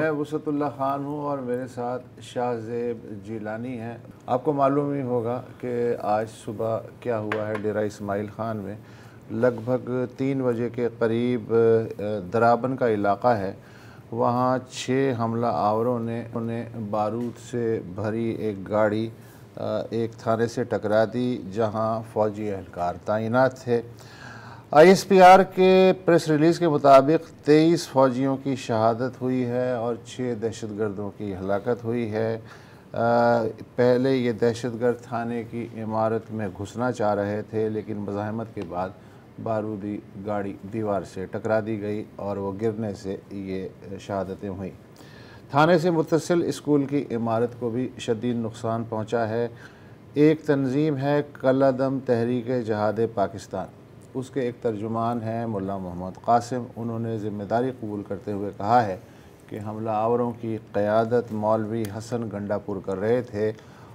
میں وسعت اللہ خان ہوں اور میرے ساتھ شاہ زیب جیلانی ہیں۔ آپ کو معلوم ہی ہوگا کہ آج صبح کیا ہوا ہے ڈیرہ اسماعیل خان میں۔ لگ بھگ 3 بجے کے قریب درابن کا علاقہ ہے، وہاں 6 حملہ آوروں نے بارود سے بھری ایک گاڑی ایک تھانے سے ٹکرا دی جہاں فوجی اہلکار تعینات تھے۔ آئی ایس پی آر کے پریس ریلیز کے مطابق 23 فوجیوں کی شہادت ہوئی ہے اور 6 دہشت گردوں کی ہلاکت ہوئی ہے۔ پہلے یہ دہشت گرد تھانے کی عمارت میں گھسنا چاہ رہے تھے، لیکن مزاحمت کے بعد بارودی گاڑی دیوار سے ٹکرا دی گئی اور وہ گرنے سے یہ شہادتیں ہوئیں۔ تھانے سے متصل اسکول کی عمارت کو بھی شدید نقصان پہنچا ہے۔ ایک تنظیم ہے کالعدم تحریک جہاد پاکستان، اس کے ایک ترجمان ہیں ملا محمد قاسم۔ انہوں نے ذمہ داری قبول کرتے ہوئے کہا ہے کہ حملہ آوروں کی قیادت مولوی حسن گنڈا پور کر رہے تھے،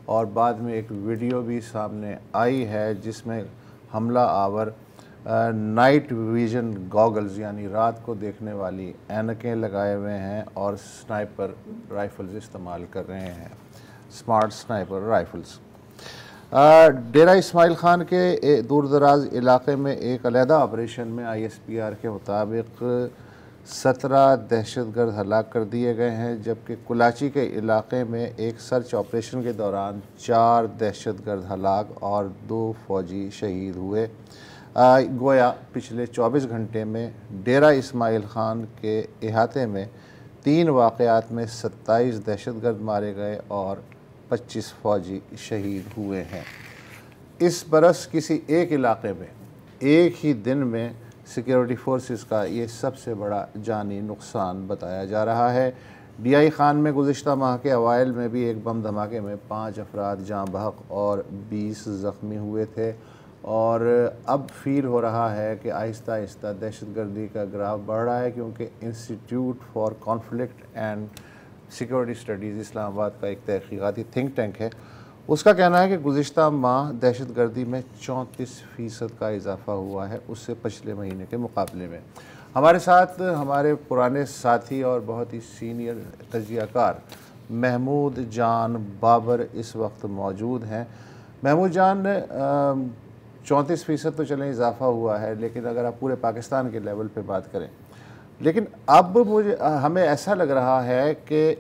اور بعد میں ایک ویڈیو بھی سامنے آئی ہے جس میں حملہ آور نائٹ ویژن گاگلز یعنی رات کو دیکھنے والی اینکیں لگائے ہوئے ہیں اور سنائپر رائفلز استعمال کر رہے ہیں، smart sniper rifles. Dera Ismail Khan کے دور دراز علاقے میں ایک علیحدہ آپریشن میں آئی ایس پی آر کے مطابق 17 دہشت گرد ہلاک کر دیے گئے ہیں، جبکہ کلاچی کے علاقے میں ایک سرچ آپریشن کے دوران 4 دہشت گرد ہلاک اور 2 فوجی شہید ہوئے۔ گویا پچھلے 24 گھنٹے میں ڈیرہ اسماعیل خان کے احاطے میں 3 واقعات میں 27 دہشت گرد مارے گئے اور 25 فوجی شہید ہوئے ہیں۔ اس برس کسی ایک علاقے میں ایک ہی دن میں سیکیورٹی فورسز کا یہ سب سے بڑا جانی نقصان بتایا جا رہا ہے۔ ڈی آئی خان میں گزشتہ ماہ کے اوائل میں بھی ایک بم دھماکے میں 5 افراد جاں بحق اور 20 زخمی ہوئے تھے، اور اب فیل ہو رہا ہے کہ آہستہ آہستہ دہشت گردی کا گراف بڑھ رہا ہے، کیونکہ Institute for Conflict and Security Studies Islamabad کا ایک تحقیقاتی تھنک ٹینک ہے، اس کا کہنا ہے کہ گزشتہ ماہ دہشت گردی میں 34% کا اضافہ ہوا ہے اس سے پچھلے مہینے کے مقابلے میں۔ ہمارے ساتھ ہمارے پرانے ساتھی اور بہت ہی سینئر تجزیہ کار محمود جان بابر اس وقت موجود ہیں۔ محمود جان، 34% تو چلیں اضافہ ہوا ہے، لیکن اگر آپ پورے پاکستان کے لیول پہ بات کریں، لیکن اب ہمیں ایسا لگ رہا ہے کہ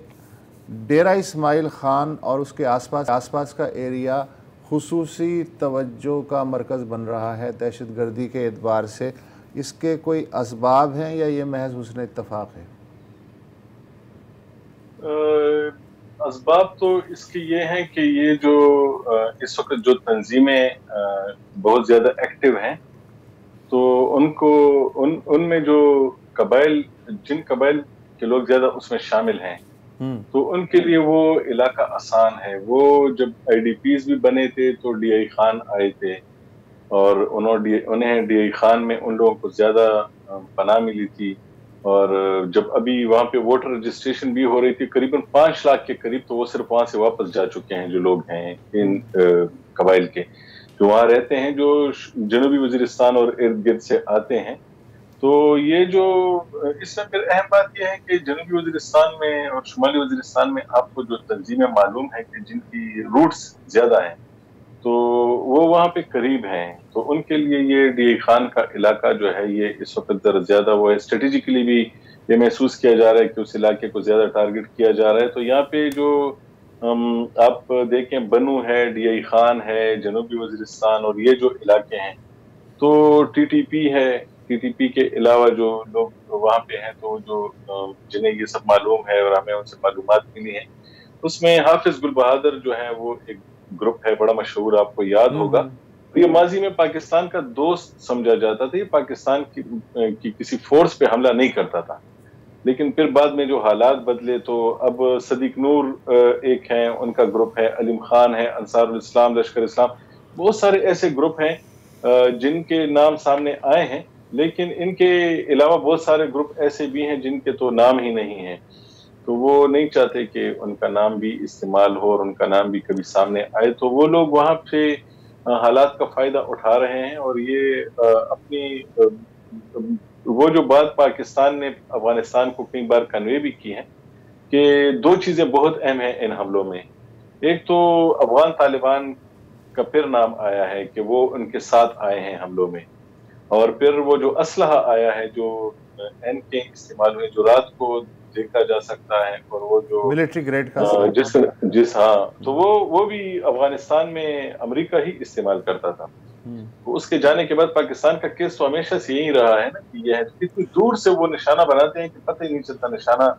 ڈیرہ اسماعیل خان اور اس کے آس پاس کا ایریا خصوصی توجہ کا مرکز بن رہا ہے دہشت گردی کے اعتبار سے۔ اس کے کوئی اسباب ہیں یا یہ محض حسن اتفاق ہے؟ اسباب تو اس کے یہ ہیں کہ یہ جو اس وقت جو تنظیمیں بہت زیادہ ایکٹیو ہیں، تو ان میں جو جن قبائل کے لوگ زیادہ اس میں شامل ہیں، تو ان کے لیے وہ علاقہ آسان ہے۔ وہ جب آئی ڈی پیز بھی بنے تھے تو ڈی آئی خان آئے تھے، اور انہیں ڈی آئی خان میں ان لوگوں کو زیادہ پناہ ملی تھی، اور جب ابھی وہاں پہ ووٹر رجسٹریشن بھی ہو رہی تھی قریباً 5 لاکھ کے قریب، تو وہ صرف وہاں سے واپس جا چکے ہیں جو لوگ ہیں ان قبائل کے جو وہاں رہتے ہیں، جو جنوبی وزیرستان اور ارد گرد سے آتے ہیں۔ تو یہ جو اس میں پھر اہم بات یہ ہے کہ جنوبی وزیرستان میں اور شمالی وزیرستان میں آپ کو جو تنظیمیں معلوم ہیں کہ جن کی روٹس زیادہ ہیں، تو وہ وہاں پہ قریب ہیں، تو ان کے لیے یہ ڈی اے خان کا علاقہ جو ہے یہ اس وقت زیادہ وہ ہے۔ اسٹریٹجیکلی بھی یہ محسوس کیا جا رہا ہے کہ اس علاقے کو زیادہ ٹارگٹ کیا جا رہا ہے۔ تو یہاں پہ جو آپ دیکھیں بنو ہے، ڈی اے خان ہے، جنوبی وزیرستان اور یہ جو علاقے ہیں، تو ٹی ٹی پی ہے، ٹی ٹی پی کے علاوہ جو لوگ وہاں پہ ہیں، تو جو جنہیں یہ سب معلوم ہے اور ہمیں ان سے معلومات ملی ہیں، اس میں حافظ گل بہادر جو ہے وہ ایک گروپ ہے بڑا مشہور، آپ کو یاد ہوگا۔ یہ ماضی میں پاکستان کا دوست سمجھا جاتا تھا، یہ پاکستان کی کسی فورس پہ حملہ نہیں کرتا تھا، لیکن پھر بعد میں جو حالات بدلے تو اب صدیق نور ایک ہیں، ان کا گروپ ہے، علیم خان ہے، انصار الاسلام، لشکر اسلام، بہت سارے ایسے گروپ ہیں جن کے نام سامنے آئے ہیں، لیکن ان کے علاوہ بہت سارے گروپ ایسے بھی ہیں جن کے تو نام ہی نہیں ہیں، تو وہ نہیں چاہتے کہ ان کا نام بھی استعمال ہو اور ان کا نام بھی کبھی سامنے آئے، تو وہ لوگ وہاں پہ حالات کا فائدہ اٹھا رہے ہیں، اور یہ اپنی وہ جو بات پاکستان نے افغانستان کو کئی بار کنوے بھی کی ہے کہ دو چیزیں بہت اہم ہیں ان حملوں میں. ایک تو افغان طالبان کا پھر نام آیا ہے کہ وہ ان کے ساتھ آئے ہیں حملوں میں, اور پھر وہ جو اسلحہ آیا ہے جو این کے استعمال ہوئے جو رات کو دیکھا جا سکتا ہے, اور وہ جو ملٹری گریڈ کا جس ہاں تو وہ بھی افغانستان میں امریکہ ہی استعمال کرتا تھا. تو اس کے جانے کے بعد پاکستان کا کیس تو ہمیشہ سے یہی رہا ہے نا کہ یہ اتنی دور سے وہ نشانہ بناتے ہیں کہ پتہ ہی نہیں چلتا نشانہ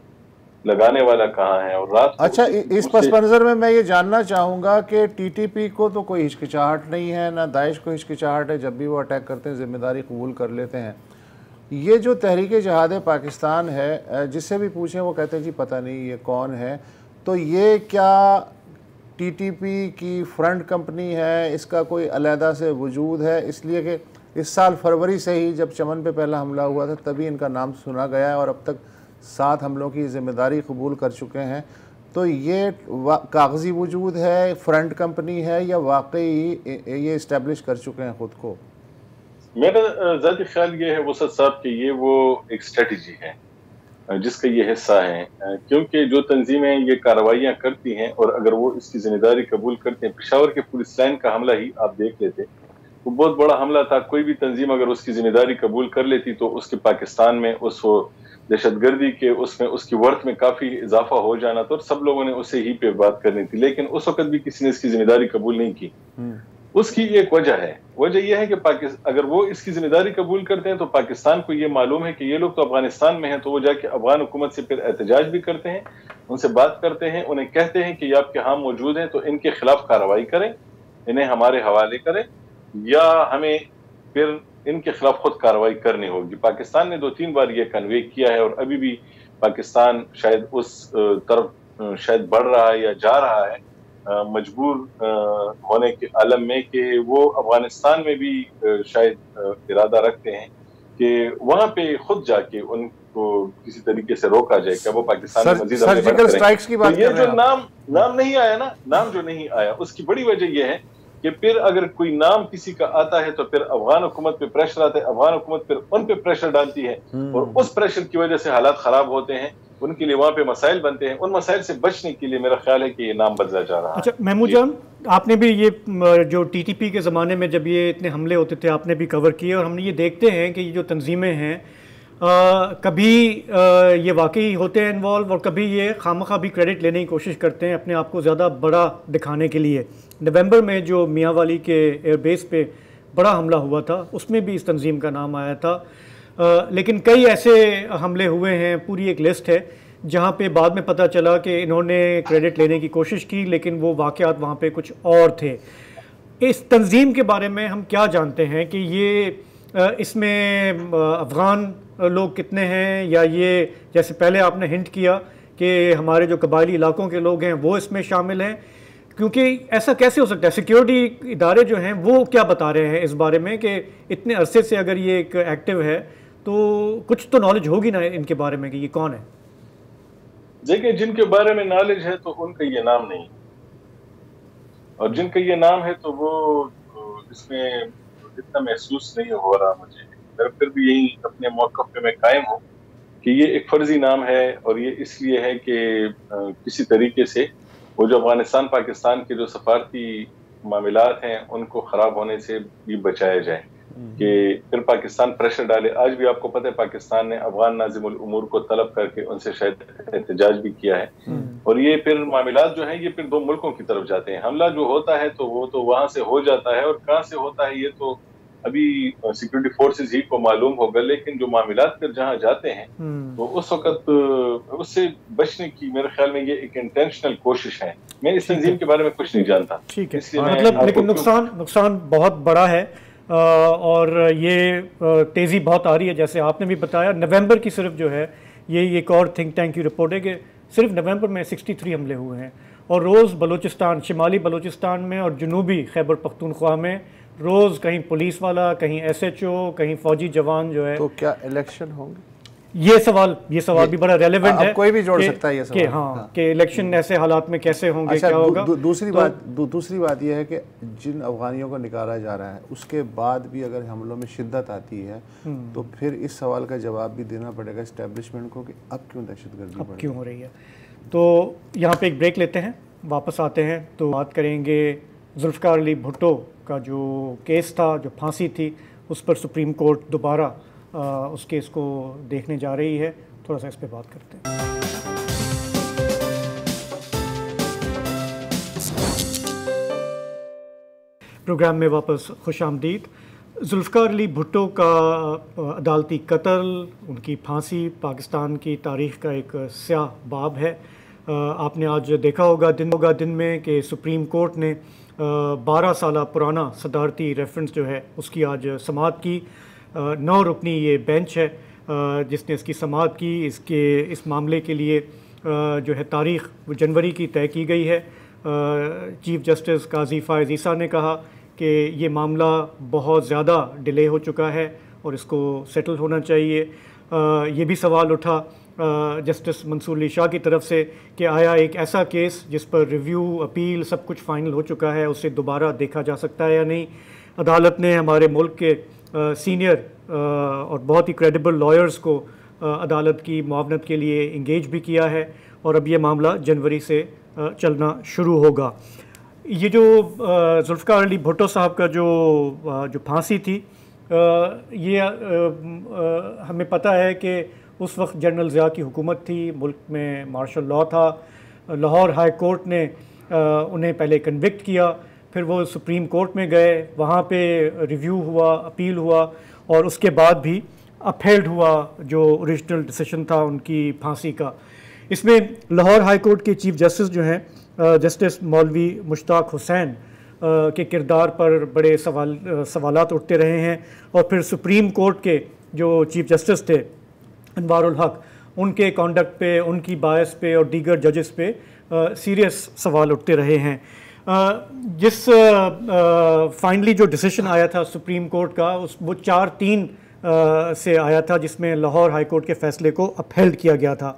لگانے والا کہاں ہے, اور رات کو اچھا اس پس منظر میں یہ جاننا چاہوں گا کہ ٹی ٹی پی کو تو کوئی ہچکچاہٹ نہیں ہے, نہ داعش کو ہچکچاہٹ ہے, جب بھی وہ اٹیک کرتے ہیں ذمہ داری قبول کر لیتے ہیں. یہ جو تحریک جہاد پاکستان ہے, جس سے بھی پوچھیں وہ کہتے ہیں جی پتہ نہیں یہ کون ہے. تو یہ کیا ٹی ٹی پی کی فرنٹ کمپنی ہے, اس کا کوئی علیحدہ سے وجود ہے؟ اس لیے کہ اس سال فروری سے ہی جب چمن پہ پہلا حملہ ہوا تھا تبھی ان کا نام سنا گیا ہے, اور اب تک 7 حملوں کی ذمہ داری قبول کر چکے ہیں. تو یہ کاغذی وجود ہے, فرنٹ کمپنی ہے, یا واقعی یہ اسٹیبلش کر چکے ہیں خود کو؟ میرا ذاتی خیال یہ ہے وسعت صاحب کہ یہ وہ ایک اسٹریٹجی ہے جس کا یہ حصہ ہے, کیونکہ جو تنظیمیں یہ کارروائیاں کرتی ہیں اور اگر وہ اس کی ذمہ داری قبول کرتے ہیں, پشاور کے پولیس لائن کا حملہ ہی آپ دیکھ لیتے, وہ بہت بڑا حملہ تھا. کوئی بھی تنظیم اگر اس کی ذمہ داری قبول کر لیتی تو اس کے پاکستان میں اس دہشت گردی کے اس کی ورتھ میں کافی اضافہ ہو جانا تھا, اور سب لوگوں نے اسے ہی پہ بات کرنی تھی. لیکن اس وقت بھی کسی نے اس کی ذمہ داری قبول نہیں کی. اس کی ایک وجہ ہے, وجہ یہ ہے کہ اگر وہ اس کی ذمہ داری قبول کرتے ہیں تو پاکستان کو یہ معلوم ہے کہ یہ لوگ تو افغانستان میں ہیں, تو وہ جا کے افغان حکومت سے پھر احتجاج بھی کرتے ہیں, ان سے بات کرتے ہیں, انہیں کہتے ہیں کہ یہ آپ کے ہاں موجود ہیں تو ان کے خلاف کارروائی کریں, انہیں ہمارے حوالے کریں, یا ہمیں پھر ان کے خلاف خود کارروائی کرنی ہوگی. پاکستان نے 2-3 بار یہ کنوے کیا ہے, اور ابھی بھی پاکستان شاید اس طرف شاید بڑھ رہا ہے یا جا رہا ہے, مجبور ہونے کے عالم میں, کہ وہ افغانستان میں بھی شاید ارادہ رکھتے ہیں کہ وہاں پہ خود جا کے ان کو کسی طریقے سے روکا جائے کہ وہ پاکستان میں مزید سرجیکل سٹرائکس کی بات کر رہے ہیں. یہ جو نام نہیں آیا نا, نام جو نہیں آیا, اس کی بڑی وجہ یہ ہے کہ پھر اگر کوئی نام کسی کا آتا ہے تو پھر افغان حکومت پہ پریشر آتا ہے, افغان حکومت پھر ان پہ پریشر ڈالتی ہے, اور اس پریشر کی وجہ سے حالات خراب ہوتے ہیں, ان کے لیے وہاں پہ مسائل بنتے ہیں. ان مسائل سے بچنے کے لیے میرا خیال ہے کہ یہ نام بدلا جا رہا ہے. اچھا محمود جان, آپ نے بھی یہ جو ٹی ٹی پی کے زمانے میں جب یہ اتنے حملے ہوتے تھے آپ نے بھی کور کیے, اور ہم نے یہ دیکھتے ہیں کہ یہ جو تنظیمیں ہیں کبھی یہ واقعی ہوتے ہیں انوالو, اور کبھی یہ خامخواہ بھی کریڈٹ لینے کی کوشش کرتے ہیں اپنے آپ کو زیادہ بڑا دکھانے کے لیے. نومبر میں جو میاں والی کے ایئر بیس پہ بڑا حملہ ہوا تھا اس میں بھی اس تنظیم کا نام آیا تھا, لیکن کئی ایسے حملے ہوئے ہیں, پوری ایک لسٹ ہے جہاں پہ بعد میں پتہ چلا کہ انہوں نے کریڈٹ لینے کی کوشش کی لیکن وہ واقعات وہاں پہ کچھ اور تھے. اس تنظیم کے بارے میں ہم کیا جانتے ہیں کہ یہ اس میں افغان لوگ کتنے ہیں, یا یہ جیسے پہلے آپ نے ہنٹ کیا کہ ہمارے جو قبائلی علاقوں کے لوگ ہیں وہ اس میں شامل ہیں, کیونکہ ایسا کیسے ہو سکتا ہے؟ سیکیورٹی ادارے جو ہیں وہ کیا بتا رہے ہیں اس بارے میں کہ اتنے عرصے سے اگر یہ ایک ایکٹیو ہے تو کچھ تو نالج ہوگی نا ان کے بارے میں کہ یہ کون ہے؟ دیکھیں, جن کے بارے میں نالج ہے تو ان کا یہ نام نہیں, اور جن کا یہ نام ہے تو وہ اس میں اتنا محسوس نہیں ہو رہا مجھے. پھر بھی یہی اپنے موقف پہ میں قائم ہوں کہ یہ ایک فرضی نام ہے, اور یہ اس لیے ہے کہ کسی طریقے سے وہ جو افغانستان پاکستان کے جو سفارتی معاملات ہیں ان کو خراب ہونے سے بھی بچایا جائے, کہ پھر پاکستان پریشر ڈالے. آج بھی آپ کو پتہ ہے پاکستان نے افغان ناظم الامور کو طلب کر کے ان سے شاید احتجاج بھی کیا ہے, اور یہ پھر معاملات جو ہیں یہ پھر 2 ملکوں کی طرف جاتے ہیں. حملہ جو ہوتا ہے تو وہ تو وہاں سے ہو جاتا ہے, اور کہاں سے ہوتا ہے یہ تو ابھی سیکورٹی فورسز ہی کو معلوم ہوگا, لیکن جو معاملات پھر جہاں جاتے ہیں تو اس وقت اس سے بچنے کی میرے خیال میں یہ ایک انٹینشنل کوشش ہے. میں اس تنظیم کے بارے میں کچھ نہیں جانتا. ٹھیک ہے, مطلب لیکن نقصان بہت بڑا ہے, اور یہ تیزی بہت آ رہی ہے جیسے آپ نے بھی بتایا. نومبر کی صرف جو ہے یہ ایک اور تھنک ٹینک کی رپورٹ ہے کہ صرف نومبر میں 63 حملے ہوئے ہیں, اور روز بلوچستان, شمالی بلوچستان میں اور جنوبی خیبر پختونخوا میں روز کہیں پولیس والا, کہیں ایس ایچ او, کہیں فوجی جوان جو ہے. تو کیا الیکشن ہوں گے؟ یہ سوال بھی بڑا ریلیونٹ ہے, کوئی بھی جوڑ سکتا ہے یہ سوال, کہ ہاں کہ الیکشن ایسے حالات میں کیسے ہوں گے, کیا ہوگا. دوسری بات یہ ہے کہ جن افغانیوں کو نکالا جا رہا ہے اس کے بعد بھی اگر حملوں میں شدت آتی ہے تو پھر اس سوال کا جواب بھی دینا پڑے گا اسٹیبلشمنٹ کو کہ اب کیوں دہشت گردی اب کیوں ہو رہی ہے. تو یہاں پہ ایک بریک لیتے ہیں, واپس آتے ہیں تو بات کریں گے ذوالفقار علی بھٹو کا جو کیس تھا, جو پھانسی تھی, اس پر سپریم کورٹ دوبارہ اس کیس کو دیکھنے جا رہی ہے. تھوڑا سا اس پہ بات کرتے ہیں. پروگرام میں واپس خوش آمدید. ذوالفقار علی بھٹو کا عدالتی قتل, ان کی پھانسی پاکستان کی تاریخ کا ایک سیاہ باب ہے. آپ نے آج دیکھا ہوگا دن میں کہ سپریم کورٹ نے 12 سالہ پرانا صدارتی ریفرنس جو ہے اس کی آج سماعت کی. 9 رکنی یہ بینچ ہے جس نے اس کی سماعت کی. اس معاملے کے لیے جو ہے تاریخ وہ جنوری کی طے کی گئی ہے. چیف جسٹس قاضی فائز عیسیٰ نے کہا کہ یہ معاملہ بہت زیادہ ڈیلے ہو چکا ہے اور اس کو سیٹل ہونا چاہیے. یہ بھی سوال اٹھا جسٹس منصور علی شاہ کی طرف سے کہ آیا ایک ایسا کیس جس پر ریویو, اپیل سب کچھ فائنل ہو چکا ہے, اسے دوبارہ دیکھا جا سکتا ہے یا نہیں. عدالت نے ہمارے ملک کے سینئر اور بہت ہی کریڈیبل لائرز کو عدالت کی معاونت کے لیے انگیج بھی کیا ہے اور اب یہ معاملہ جنوری سے چلنا شروع ہوگا. یہ جو ذوالفقار علی بھٹو صاحب کا جو پھانسی تھی, یہ ہمیں پتہ ہے کہ اس وقت جنرل ضیاء کی حکومت تھی, ملک میں مارشل لاء تھا. لاہور ہائی کورٹ نے انہیں پہلے کنوکٹ کیا, پھر وہ سپریم کورٹ میں گئے, وہاں پہ ریویو ہوا, اپیل ہوا اور اس کے بعد بھی اپہیلڈ ہوا جو اوریجنل ڈیسیشن تھا ان کی پھانسی کا. اس میں لاہور ہائی کورٹ کے چیف جسٹس جو ہیں جسٹس مولوی مشتاق حسین کے کردار پر بڑے سوالات اٹھتے رہے ہیں, اور پھر سپریم کورٹ کے جو چیف جسٹس تھے انوار الحق, ان کے کانڈکٹ پہ, ان کی باعث پہ اور دیگر ججز پہ سیریس سوال اٹھتے رہے ہیں. جس فائنلی جو ڈیسیشن آیا تھا سپریم کورٹ کا وہ 4-3 سے آیا تھا, جس میں لاہور ہائی کورٹ کے فیصلے کو اپہیلڈ کیا گیا تھا.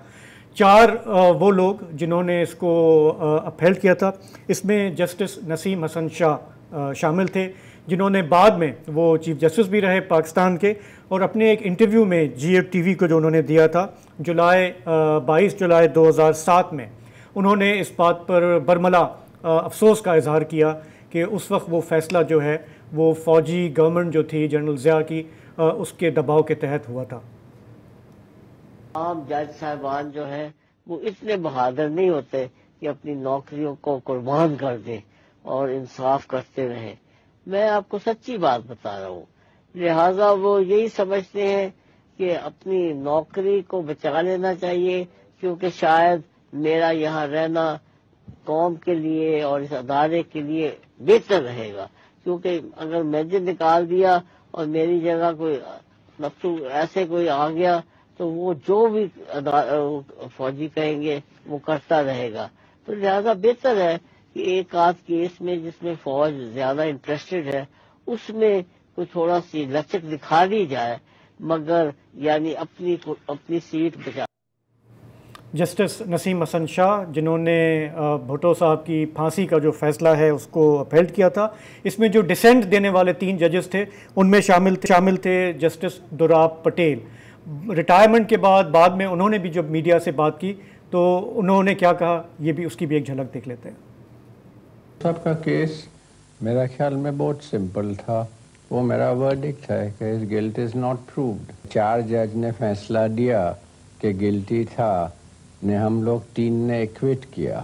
4 وہ لوگ جنہوں نے اس کو اپہیلڈ کیا تھا, اس میں جسٹس نسیم حسن شاہ شامل تھے, جنہوں نے بعد میں وہ چیف جسٹس بھی رہے پاکستان کے, اور اپنے ایک انٹرویو میں GATV کو جو انہوں نے دیا تھا 22 جولائی 2007 میں, انہوں نے اس بات پر برملا افسوس کا اظہار کیا کہ اس وقت وہ فیصلہ جو ہے وہ فوجی گورنمنٹ جو تھی جنرل ضیاء کی, اس کے دباؤ کے تحت ہوا تھا. عام جج صاحبان جو ہیں وہ اتنے بہادر نہیں ہوتے کہ اپنی نوکریوں کو قربان کر دیں اور انصاف کرتے رہیں. میں آپ کو سچی بات بتا رہا ہوں, لہٰذا وہ یہی سمجھتے ہیں کہ اپنی نوکری کو بچا لینا چاہیے, کیونکہ شاید میرا یہاں رہنا قوم کے لیے اور اس ادارے کے لیے بہتر رہے گا, کیونکہ اگر مجھے نکال دیا اور میری جگہ کوئی نفسو ایسے کوئی آ گیا تو وہ جو بھی فوجی کہیں گے وہ کرتا رہے گا. تو لہذا بہتر ہے کہ ایک آدھ کیس میں جس میں فوج زیادہ انٹرسٹڈ ہے اس میں کوئی تھوڑا سی لچک دکھا دی جائے, مگر یعنی اپنی سیٹ بچا. جسٹس نسیم حسن شاہ جنہوں نے بھٹو صاحب کی پھانسی کا جو فیصلہ ہے اس کو اپہیلڈ کیا تھا, اس میں جو ڈسینٹ دینے والے 3 ججز تھے ان میں شامل تھے جسٹس دوراب پٹیل. ریٹائرمنٹ کے بعد میں انہوں نے بھی جب میڈیا سے بات کی تو انہوں نے کیا کہا, یہ بھی اس کی بھی ایک جھلک دیکھ لیتے ہیں. صاحب کا کیس میرا خیال میں بہت سمپل تھا. وہ میرا ورڈکٹ ہے کہ his guilt is not proved. 4 جج نے فیصلہ دیا کہ گلٹی تھا, نے ہم لوگ 3 نے ایکویٹ کیا,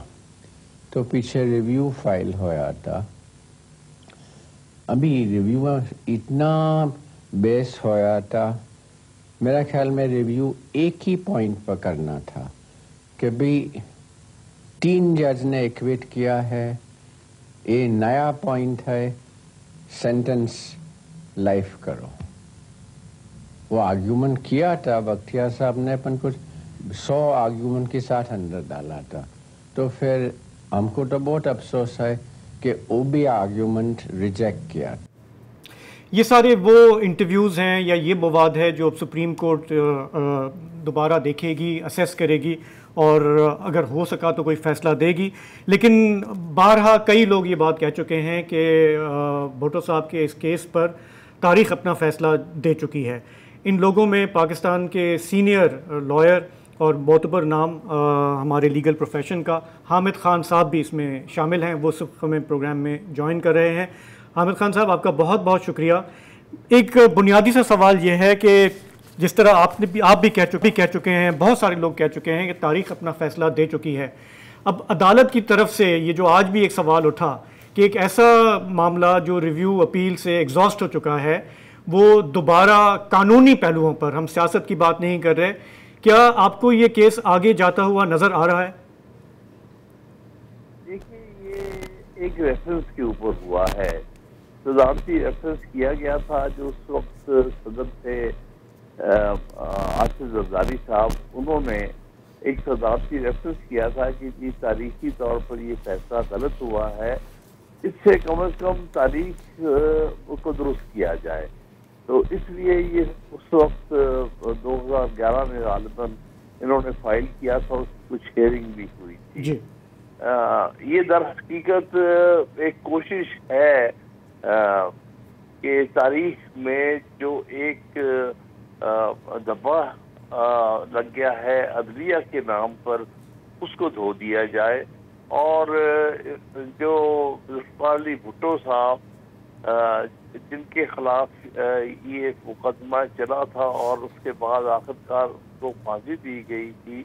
تو پیچھے ریویو فائل ہوا تھا. ابھی ریویو اتنا بیس ہوا تھا, میرا خیال میں ریویو ایک ہی پوائنٹ پر کرنا تھا کہ بھی 3 جج نے ایکویٹ کیا ہے, یہ نیا پوائنٹ ہے, سینٹنس لائف کرو. وہ آرگیومنٹ کیا تھا بختیار صاحب نے, اپن کچھ 100 آرگیومنٹ کے ساتھ اندر ڈالا تھا. تو پھر ہم کو تو بہت افسوس ہے کہ وہ بھی آرگیومنٹ ریجیکٹ کیا. یہ سارے وہ انٹرویوز ہیں یا یہ مواد ہے جو سپریم کورٹ دوبارہ دیکھے گی, اسیس کرے گی اور اگر ہو سکا تو کوئی فیصلہ دے گی. لیکن بارہا کئی لوگ یہ بات کہہ چکے ہیں کہ بھٹو صاحب کے اس کیس پر تاریخ اپنا فیصلہ دے چکی ہے. ان لوگوں میں پاکستان کے سینئر لائر اور معتبر نام ہمارے لیگل پروفیشن کا حامد خان صاحب بھی اس میں شامل ہیں، وہ صرف ہمیں پروگرام میں جوائن کر رہے ہیں۔ حامد خان صاحب، آپ کا بہت بہت شکریہ۔ ایک بنیادی سا سوال یہ ہے کہ جس طرح آپ بھی کہہ چکے ہیں، بہت سارے لوگ کہہ چکے ہیں کہ تاریخ اپنا فیصلہ دے چکی ہے۔ اب عدالت کی طرف سے یہ جو آج بھی ایک سوال اٹھا کہ ایک ایسا معاملہ جو ریویو اپیل سے ایگزاسٹ ہو چکا ہے، وہ دوبارہ قانونی پہلوؤں پر، ہم سیاست کی بات نہیں کر رہے، کیا آپ کو یہ کیس آگے جاتا ہوا نظر آ رہا ہے؟ دیکھیے، یہ ایک ریفرنس کے اوپر ہوا ہے، صدارتی ریفرنس کیا گیا تھا جو اس وقت صدر تھے آصف زرداری صاحب، انہوں نے ایک صدارتی ریفرنس کیا تھا کہ جی تاریخی طور پر یہ فیصلہ غلط ہوا ہے، اس سے کم از کم تاریخ کو درست کیا جائے۔ تو اس لیے یہ اس وقت 2011 میں غالباً انہوں نے فائل کیا تھا، اس کی کچھ ہیئرنگ بھی ہوئی تھی۔ جی یہ در حقیقت ایک کوشش ہے کہ تاریخ میں جو ایک دبا لگ گیا ہے عدلیہ کے نام پر، اس کو دھو دیا جائے، اور جو ذوالفقار علی بھٹو صاحب جن کے خلاف یہ مقدمہ چلا تھا اور اس کے بعد آخرکار کو پھانسی دی گئی تھی،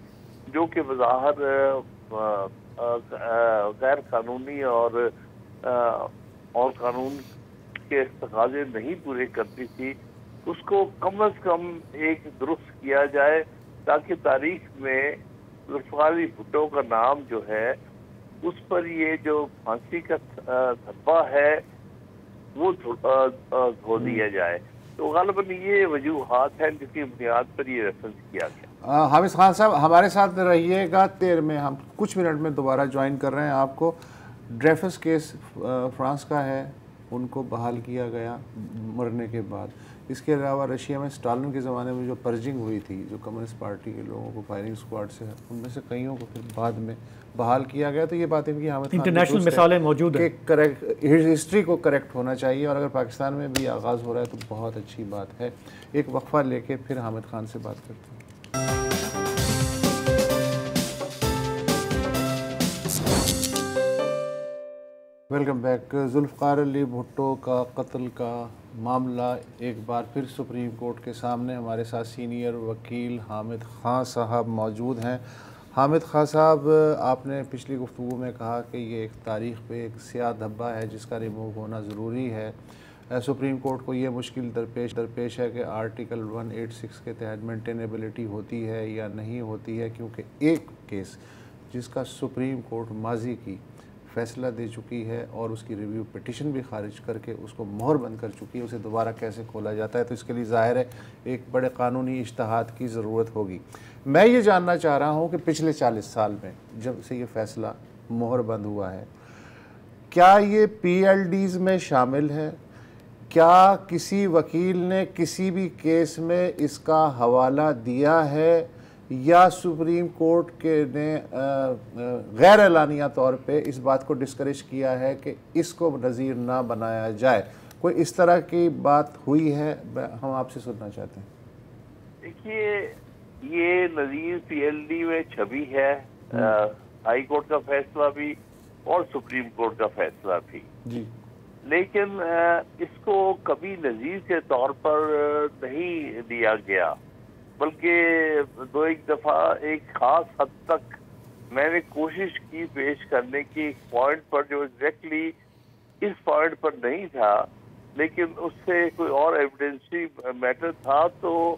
جو کہ بظاہر غیر قانونی اور قانون کے تقاضے نہیں پورے کرتی تھی، اس کو کم از کم ایک درست کیا جائے تاکہ تاریخ میں ذوالفقار علی بھٹو کا نام جو ہے اس پر یہ جو پھانسی کا دھبا ہے وہ دھو دیا جائے۔ تو غالباً یہ وجوہات ہیں جس کی بنیاد پر یہ ریفرنس کیا گیا۔ حامد خان صاحب ہمارے ساتھ رہیے گا، دیر میں ہم کچھ منٹ میں دوبارہ جوائن کر رہے ہیں آپ کو۔ ڈریفس کیس فرانس کا ہے، ان کو بحال کیا گیا مرنے کے بعد۔ اس کے علاوہ رشیا میں اسٹالن کے زمانے میں جو پرجنگ ہوئی تھی، جو کمیونسٹ پارٹی کے لوگوں کو فائرنگ اسکواڈ سے، ان میں سے کئیوں کو پھر بعد میں بحال کیا گیا۔ تو یہ باتیں بھی حامد خان انٹرنیشنل مثالیں موجود ہیں کہ ہسٹری کو کریکٹ ہونا چاہیے، اور اگر پاکستان میں بھی آغاز ہو رہا ہے تو بہت اچھی بات ہے۔ ایک وقفہ لے کے پھر حامد خان سے بات کرتے ہیں۔ Welcome back. ذوالفقار علی بھٹو کا قتل کا معاملہ ایک بار پھر سپریم کورٹ کے سامنے۔ ہمارے ساتھ سینئر وکیل حامد خان صاحب موجود ہیں۔ حامد خان صاحب، آپ نے پچھلی گفتگو میں کہا کہ یہ ایک تاریخ پہ ایک سیاہ دھبا ہے جس کا ریموو ہونا ضروری ہے۔ سپریم کورٹ کو یہ مشکل درپیش ہے کہ آرٹیکل 186 کے تحت مینٹینیبلٹی ہوتی ہے یا نہیں ہوتی ہے، کیونکہ ایک کیس جس کا سپریم کورٹ ماضی کی فیصلہ دے چکی ہے اور اس کی ریویو پٹیشن بھی خارج کر کے اس کو مہر بند کر چکی ہے، اسے دوبارہ کیسے کھولا جاتا ہے؟ تو اس کے لیے ظاہر ہے ایک بڑے قانونی اجتہاد کی ضرورت ہوگی۔ میں یہ جاننا چاہ رہا ہوں کہ پچھلے 40 سال میں جب سے یہ فیصلہ مہر بند ہوا ہے، کیا یہ پی ایل ڈیز میں شامل ہے؟ کیا کسی وکیل نے کسی بھی کیس میں اس کا حوالہ دیا ہے، یا سپریم کورٹ کے نے غیر اعلانیہ طور پہ اس بات کو ڈسکریج کیا ہے کہ اس کو نظیر نہ بنایا جائے؟ کوئی اس طرح کی بات ہوئی ہے؟ ہم آپ سے سننا چاہتے ہیں۔ دیکھیے، یہ نظیر پی ایل ڈی میں چھبی ہے، ہائی کورٹ کا فیصلہ بھی اور سپریم کورٹ کا فیصلہ بھی، جی، لیکن اس کو کبھی نظیر کے طور پر نہیں دیا گیا، بلکہ دو ایک دفعہ ایک خاص حد تک میں نے کوشش کی پیش کرنے کی ایک پوائنٹ پر جو ایگزیکٹلی اس پوائنٹ پر نہیں تھا، لیکن اس سے کوئی اور ایویڈنسی میٹر تھا، تو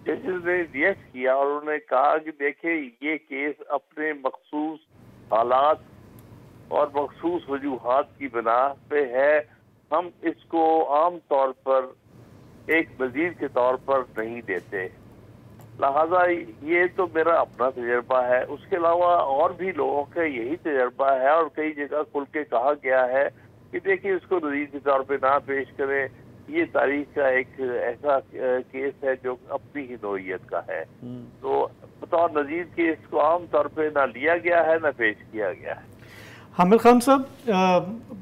ججز نے ریئیکٹ کیا اور انہوں نے کہا کہ دیکھیں یہ کیس اپنے مخصوص حالات اور مخصوص وجوہات کی بنا پہ ہے، ہم اس کو عام طور پر ایک وزیر کے طور پر نہیں دیتے۔ لہذا یہ تو میرا اپنا تجربہ ہے، اس کے علاوہ اور بھی لوگوں کا یہی تجربہ ہے، اور کئی جگہ کھل کے کہا گیا ہے کہ دیکھیں اس کو نظیر کے طور پہ نہ پیش کریں، یہ تاریخ کا ایک ایسا کیس ہے جو اپنی ہی نوعیت کا ہے، تو بطور نظیر کے اس کو عام طور پہ نہ لیا گیا ہے نہ پیش کیا گیا ہے۔ حامد خان صاحب،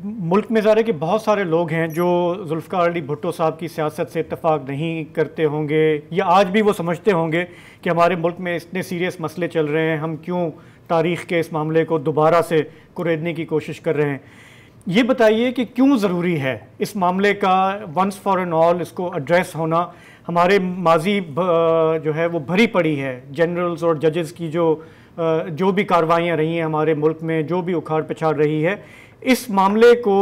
ملک میں ظاہر ہے کہ بہت سارے لوگ ہیں جو ذوالفقار علی بھٹو صاحب کی سیاست سے اتفاق نہیں کرتے ہوں گے، یا آج بھی وہ سمجھتے ہوں گے کہ ہمارے ملک میں اتنے سیریس مسئلے چل رہے ہیں، ہم کیوں تاریخ کے اس معاملے کو دوبارہ سے کریدنے کی کوشش کر رہے ہیں. یہ بتائیے کہ کیوں ضروری ہے اس معاملے کا ونس فار اینڈ آل اس کو ایڈریس ہونا؟ ہمارے ماضی جو ہے وہ بھری پڑی ہے، جنرلز اور ججز کی جو بھی کارروائیاں رہی ہیں ہمارے ملک میں، جو بھی اکھاڑ پچھاڑ رہی ہے، اس معاملے کو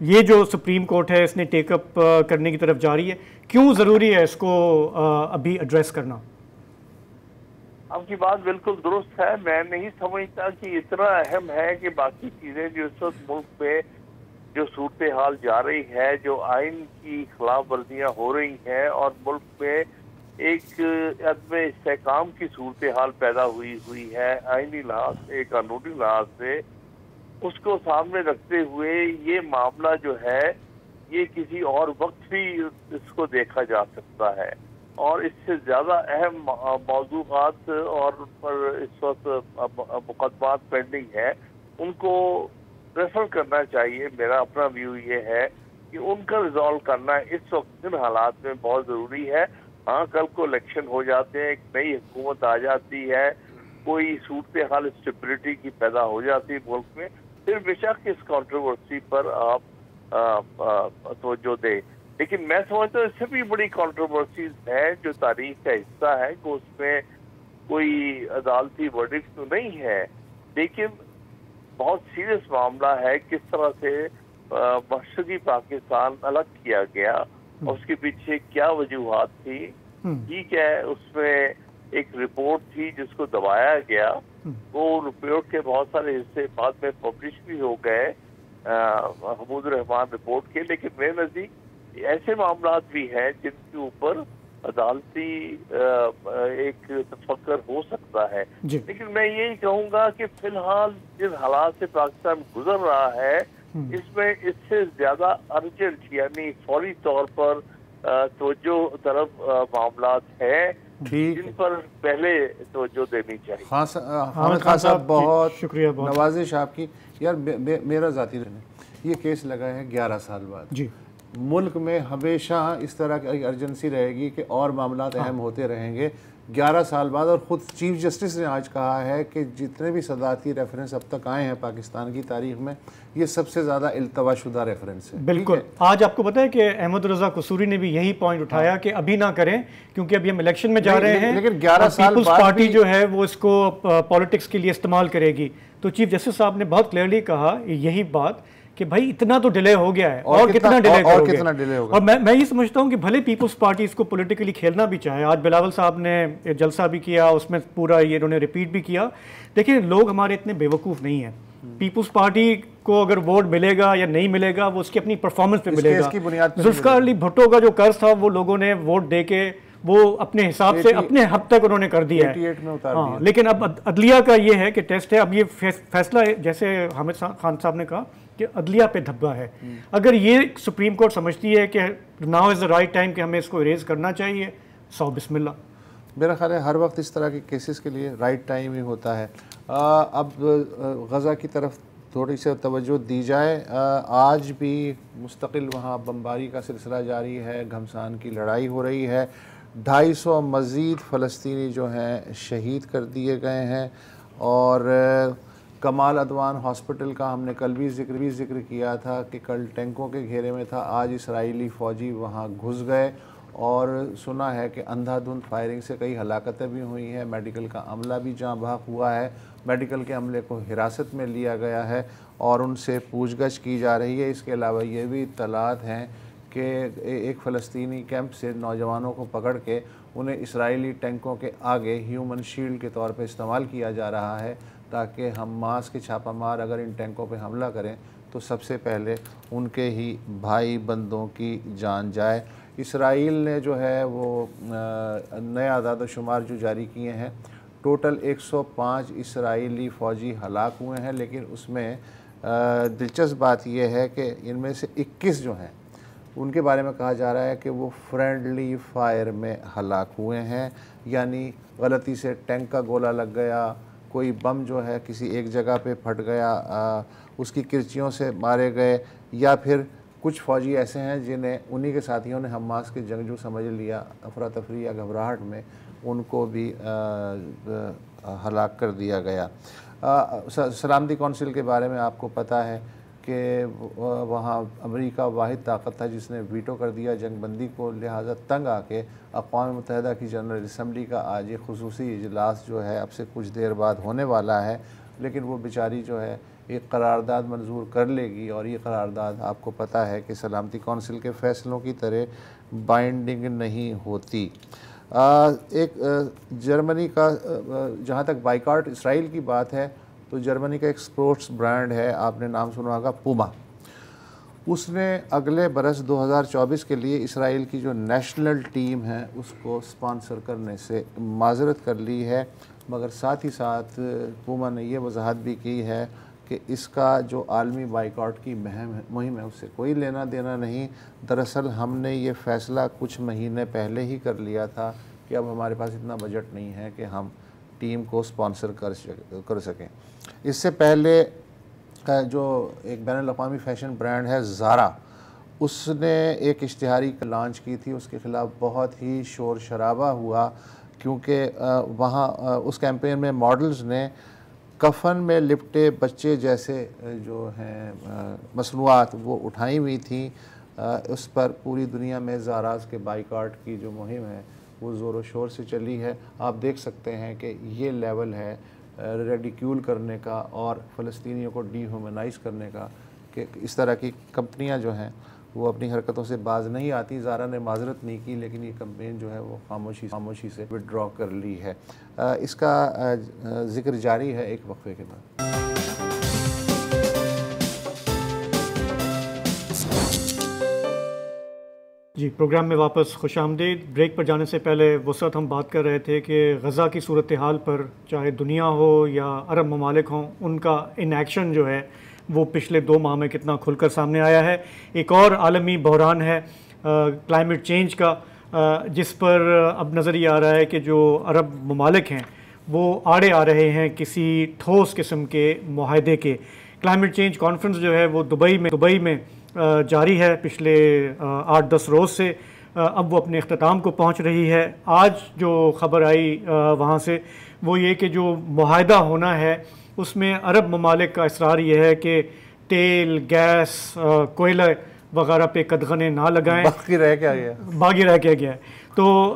یہ جو سپریم کورٹ ہے اس نے ٹیک اپ کرنے کی طرف جاری ہے، کیوں ضروری ہے اس کو ابھی ایڈریس کرنا؟ آپ کی بات بالکل درست ہے. میں نہیں سمجھتا کہ اتنا اہم ہے کہ باقی چیزیں جو اس وقت ملک میں جو صورتحال جا رہی ہے، جو آئین کی خلاف ورزیاں ہو رہی ہیں اور ملک میں ایک عدم استحکام کی صورتحال پیدا ہوئی ہے آئینی لحاظ سے، قانونی لحاظ سے، اس کو سامنے رکھتے ہوئے یہ معاملہ جو ہے یہ کسی اور وقت بھی اس کو دیکھا جا سکتا ہے، اور اس سے زیادہ اہم موضوعات اور ان پر اس وقت مقدمات پینڈنگ ہے، ان کو ریفر کرنا چاہیے. میرا اپنا ویو یہ ہے کہ ان کا ریزالو کرنا اس وقت ان حالات میں بہت ضروری ہے. ہاں، کل کو الیکشن ہو جاتے ہیں، ایک نئی حکومت آ جاتی ہے، کوئی صورتحال اسٹیبلٹی کی پیدا ہو جاتی ہے ملک میں، پھر بے شک اس کنٹروورسی پر آپ توجہ دیں. لیکن میں سمجھتا ہوں اس سے بھی بڑی کنٹروورسیز ہیں جو تاریخ کا حصہ ہے، کہ اس میں کوئی عدالتی ورڈکٹ تو نہیں ہے، لیکن بہت سیریس معاملہ ہے کس طرح سے مشرقی پاکستان الگ کیا گیا اور اس کے پیچھے کیا وجوہات تھی. ٹھیک ہے، اس میں ایک رپورٹ تھی جس کو دبایا گیا، وہ رپورٹ کے بہت سارے حصے بعد میں پبلش بھی ہو گئے حمود الرحمان رپورٹ کے، لیکن میرے نزدیک ایسے معاملات بھی ہیں جن کے اوپر عدالتی ایک تفکر ہو سکتا ہے. لیکن میں یہی کہوں گا کہ فی الحال جن حالات سے پاکستان گزر رہا ہے، اس میں اس سے زیادہ ارجنٹ یعنی فوری طور پر توجہ طرف معاملات ہیں جن پر پہلے توجہ دینی چاہیے. حامد خان صاحب بہت شکریہ، نوازش آپ کی. یار میرا ذاتی یہ کیس لگا ہے 11 سال بعد. جی، ملک میں ہمیشہ اس طرح کی ارجنسی رہے گی کہ اور معاملات اہم ہوتے رہیں گے 11 سال بعد. اور خود چیف جسٹس نے آج کہا ہے کہ جتنے بھی صدارتی ریفرنس اب تک آئے ہیں پاکستان کی تاریخ میں، یہ سب سے زیادہ التوا شدہ ریفرنس ہے. بالکل. آج آپ کو پتہ ہے کہ احمد رضا قصوری نے بھی یہی پوائنٹ اٹھایا کہ ابھی نہ کریں کیونکہ ابھی ہم الیکشن میں جا رہے ہیں، لیکن 11 سال پیپلز پارٹی جو ہے وہ اس کو پالیٹکس کے لیے استعمال کرے گی. تو چیف جسٹس صاحب نے بہت کلیئرلی کہا یہی بات کہ بھائی اتنا تو ڈیلے ہو گیا ہے، اور کتنا ڈیلے کرو گے. اور میں یہ سمجھتا ہوں کہ بھلے پیپلز پارٹی اس کو پولیٹیکلی کھیلنا بھی چاہے. آج بلاول صاحب نے جلسہ بھی کیا، اس میں پورا یہ انہوں نے ریپیٹ بھی کیا. دیکھیں، لوگ ہمارے اتنے بیوقوف نہیں ہیں. پیپلز پارٹی کو اگر ووٹ ملے گا یا نہیں ملے گا وہ اس کی اپنی پرفارمنس پہ ملے گا. ذوالفقار علی بھٹو کا جو قرض تھا وہ لوگوں نے ووٹ دے کے وہ اپنے حساب سے اپنے حد تک انہوں نے کر دیا ہے. لیکن اب عدلیہ کا یہ ہے کہ ٹیسٹ ہے. اب یہ فیصلہ جیسے حامد خان صاحب نے کہا کہ عدلیہ پہ دھبا ہے. اگر یہ سپریم کورٹ سمجھتی ہے کہ now is the right time کہ ہمیں اس کو اریز کرنا چاہیے، سو بسم اللہ. میرا خیال ہے ہر وقت اس طرح کے کیسز کے لیے رائٹ ٹائم ہی ہوتا ہے. اب غزہ کی طرف تھوڑی سی توجہ دی جائے. آج بھی مستقل وہاں بمباری کا سلسلہ جاری ہے، گھمسان کی لڑائی ہو رہی ہے. 250 مزید فلسطینی جو ہیں شہید کر دیے گئے ہیں. اور کمال عدوان ہاسپٹل کا ہم نے کل بھی ذکر کیا تھا کہ کل ٹینکوں کے گھیرے میں تھا، آج اسرائیلی فوجی وہاں گھس گئے اور سنا ہے کہ اندھا دھند فائرنگ سے کئی ہلاکتیں بھی ہوئی ہیں. میڈیکل کا عملہ بھی جاں بحق ہوا ہے. میڈیکل کے عملے کو حراست میں لیا گیا ہے اور ان سے پوچھ گچھ کی جا رہی ہے. اس کے علاوہ یہ بھی اطلاعات ہیں کہ ایک فلسطینی کیمپ سے نوجوانوں کو پکڑ کے انہیں اسرائیلی ٹینکوں کے آگے ہیومن شیلڈ کے طور پہ استعمال کیا جا رہا ہے تاکہ حماس کے چھاپہ مار اگر ان ٹینکوں پہ حملہ کریں تو سب سے پہلے ان کے ہی بھائی بندوں کی جان جائے. اسرائیل نے جو ہے وہ نئے اعداد و شمار جو جاری کیے ہیں، ٹوٹل 105 اسرائیلی فوجی ہلاک ہوئے ہیں. لیکن اس میں دلچسپ بات یہ ہے کہ ان میں سے 21 جو ہیں ان کے بارے میں کہا جا رہا ہے کہ وہ فرینڈلی فائر میں ہلاک ہوئے ہیں. یعنی غلطی سے ٹینک کا گولہ لگ گیا، کوئی بم جو ہے کسی ایک جگہ پہ پھٹ گیا, اس کی کرچیوں سے مارے گئے, یا پھر کچھ فوجی ایسے ہیں جنہیں انہی کے ساتھیوں نے حماس کے جنگجو سمجھ لیا, افراتفری یا گھبراہٹ میں ان کو بھی ہلاک کر دیا گیا. سلامتی کونسل کے بارے میں آپ کو پتہ ہے کہ وہاں امریکہ واحد طاقت تھا جس نے ویٹو کر دیا جنگ بندی کو, لہٰذا تنگ آ کے اقوام متحدہ کی جنرل اسمبلی کا آج ایک خصوصی اجلاس جو ہے اب سے کچھ دیر بعد ہونے والا ہے, لیکن وہ بیچاری جو ہے ایک قرارداد منظور کر لے گی, اور یہ قرارداد آپ کو پتہ ہے کہ سلامتی کونسل کے فیصلوں کی طرح بائنڈنگ نہیں ہوتی. ایک جرمنی کا, جہاں تک بائیکاٹ اسرائیل کی بات ہے, تو جرمنی کا ایک سپورٹس برانڈ ہے, آپ نے نام سنا ہوگا, پوما. اس نے اگلے برس 2024 کے لیے اسرائیل کی جو نیشنل ٹیم ہے اس کو سپانسر کرنے سے معذرت کر لی ہے, مگر ساتھ ہی ساتھ پوما نے یہ وضاحت بھی کی ہے کہ اس کا جو عالمی بائیکاٹ کی مہم ہے اس سے کوئی لینا دینا نہیں. دراصل ہم نے یہ فیصلہ کچھ مہینے پہلے ہی کر لیا تھا کہ اب ہمارے پاس اتنا بجٹ نہیں ہے کہ ہم ٹیم کو سپانسر کر سکیں. اس سے پہلے جو ایک بین الاقوامی فیشن برانڈ ہے زارا, اس نے ایک اشتہاری لانچ کی تھی, اس کے خلاف بہت ہی شور شرابہ ہوا کیونکہ وہاں اس کیمپین میں ماڈلز نے کفن میں لپٹے بچے جیسے جو ہیں مصنوعات وہ اٹھائی ہوئی تھیں. اس پر پوری دنیا میں زاراز کے بائیکاٹ کی جو مہم ہے وہ زور و شور سے چلی ہے. آپ دیکھ سکتے ہیں کہ یہ لیول ہے ریڈیکیول کرنے کا اور فلسطینیوں کو ڈی ہیومنائز کرنے کا کہ اس طرح کی کمپنیاں جو ہیں وہ اپنی حرکتوں سے باز نہیں آتی. زارا نے معذرت نہیں کی, لیکن یہ کمپین جو ہے وہ خاموشی سے وڈرا کر لی ہے. اس کا ذکر جاری ہے ایک وقفے کے بعد. جی, پروگرام میں واپس خوش آمدید. بریک پر جانے سے پہلے وسعت ہم بات کر رہے تھے کہ غزہ کی صورتحال پر چاہے دنیا ہو یا عرب ممالک ہوں, ان کا ان ایکشن جو ہے وہ پچھلے 2 ماہ میں کتنا کھل کر سامنے آیا ہے. ایک اور عالمی بحران ہے کلائمیٹ چینج کا, جس پر اب نظر یہ آ رہا ہے کہ جو عرب ممالک ہیں وہ آڑے آ رہے ہیں کسی ٹھوس قسم کے معاہدے کے. کلائمیٹ چینج کانفرنس جو ہے وہ دبئی میں جاری ہے پچھلے 8-10 روز سے, اب وہ اپنے اختتام کو پہنچ رہی ہے. آج جو خبر آئی وہاں سے وہ یہ کہ جو معاہدہ ہونا ہے اس میں عرب ممالک کا اصرار یہ ہے کہ تیل, گیس, کوئلہ وغیرہ پہ قدغنیں نہ لگائیں, باقی رہ کے گیا ہے. تو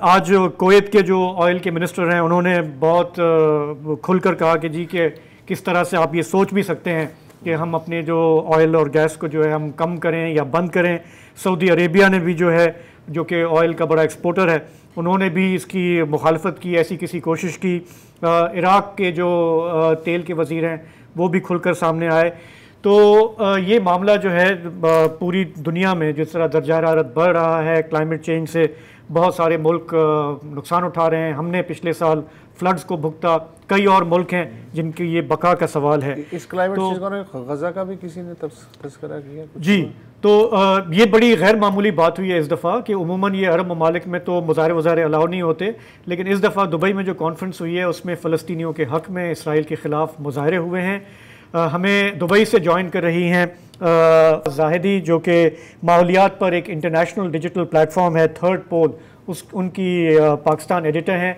آج کویت کے جو آئل کے منسٹر ہیں انہوں نے بہت کھل کر کہا کہ جی کہ کس طرح سے آپ یہ سوچ بھی سکتے ہیں کہ ہم اپنے جو آئل اور گیس کو جو ہے ہم کم کریں یا بند کریں. سعودی عربیہ نے بھی جو ہے, جو کہ آئل کا بڑا ایکسپورٹر ہے, انہوں نے بھی اس کی مخالفت کی, ایسی کسی کوشش کی. عراق کے جو تیل کے وزیر ہیں وہ بھی کھل کر سامنے آئے. تو یہ معاملہ جو ہے پوری دنیا میں جس طرح درجہ حرارت بڑھ رہا ہے, کلائمیٹ چینج سے بہت سارے ملک نقصان اٹھا رہے ہیں. ہم نے پچھلے سال فلڈز کو بھگتا, کئی اور ملک ہیں جن کی یہ بقا کا سوال ہے. اس کلائمیٹ چینج کو غزہ کا بھی کسی نے تذکرہ کیا؟ جی, تو یہ بڑی غیر معمولی بات ہوئی ہے اس دفعہ کہ عموماً یہ عرب ممالک میں تو مظاہرے الاؤ نہیں ہوتے, لیکن اس دفعہ دبئی میں جو کانفرنس ہوئی ہے اس میں فلسطینیوں کے حق میں اسرائیل کے خلاف مظاہرے ہوئے ہیں. ہمیں دبئی سے جوائن کر رہی ہیں زاہدی, جو کہ ماحولیات پر ایک انٹرنیشنل ڈیجیٹل پلیٹ فارم ہے تھرڈ پول, ان کی پاکستان ایڈیٹر ہیں.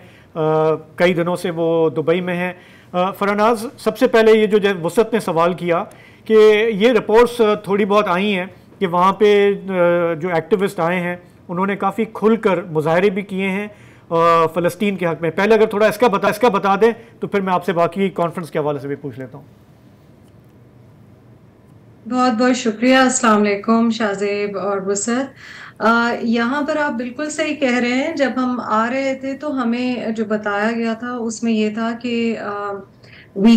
کئی دنوں سے وہ دبئی میں ہیں. فرناز, سب سے پہلے یہ جو وسعت نے سوال کیا کہ یہ رپورٹس تھوڑی بہت آئی ہیں کہ وہاں پہ جو ایکٹیوسٹ آئے ہیں انہوں نے کافی کھل کر مظاہرے بھی کیے ہیں فلسطین کے حق میں. پہلے اگر تھوڑا اس کا بتا دیں تو پھر میں آپ سے باقی کانفرنس کے حوالے سے بھی پوچھ لیتا ہوں. بہت بہت شکریہ. السلام علیکم شاہزیب اور وسعت. یہاں پر آپ بالکل صحیح کہہ رہے ہیں. جب ہم آ رہے تھے تو ہمیں جو بتایا گیا تھا اس میں یہ تھا کہ we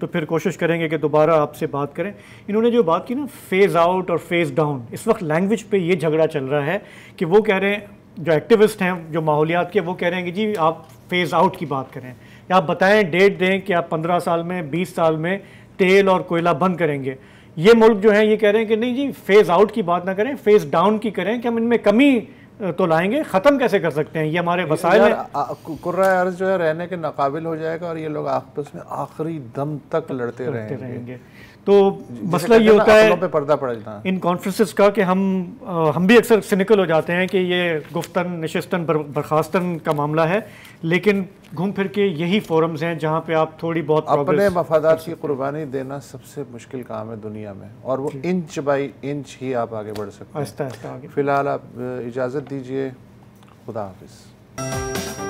تو پھر کوشش کریں گے کہ دوبارہ آپ سے بات کریں. انہوں نے جو بات کی نا فیز آؤٹ اور فیز ڈاؤن، اس وقت لینگویج پہ یہ جھگڑا چل رہا ہے کہ وہ کہہ رہے ہیں جو ایکٹیوسٹ ہیں جو ماحولیات کے، وہ کہہ رہے ہیں کہ جی آپ فیز آؤٹ کی بات کریں، یا آپ بتائیں ڈیٹ دیں کہ آپ 15 سال میں 20 سال میں تیل اور کوئلہ بند کریں گے. یہ ملک جو ہیں یہ کہہ رہے ہیں کہ نہیں جی فیز آؤٹ کی بات نہ کریں، فیز ڈاؤن کی کریں کہ ہم ان میں کمی تو لائیں گے، ختم کیسے کر سکتے ہیں، یہ ہمارے وسائل ہیں. کرۂ ارض جو ہے رہنے کے ناقابل ہو جائے گا اور یہ لوگ آپس میں آخری دم تک لڑتے رہیں گے. تو مسئلہ یہ ہوتا ہے پہ پردہ پڑ جاتا ہے ان کانفرنسز کا کہ ہم بھی اکثر سینیکل ہو جاتے ہیں کہ یہ گفتن نشستن برخاستن کا معاملہ ہے، لیکن گھوم پھر کے یہی فورمز ہیں جہاں پہ آپ تھوڑی بہت اپنے مفادات کی قربانی دینا سب سے مشکل کام ہے دنیا میں، اور وہ انچ بائی انچ ہی آپ آگے بڑھ سکتے ہیں. آہستہ آہستہ آگے. فی الحال آپ اجازت دیجیے، خدا حافظ.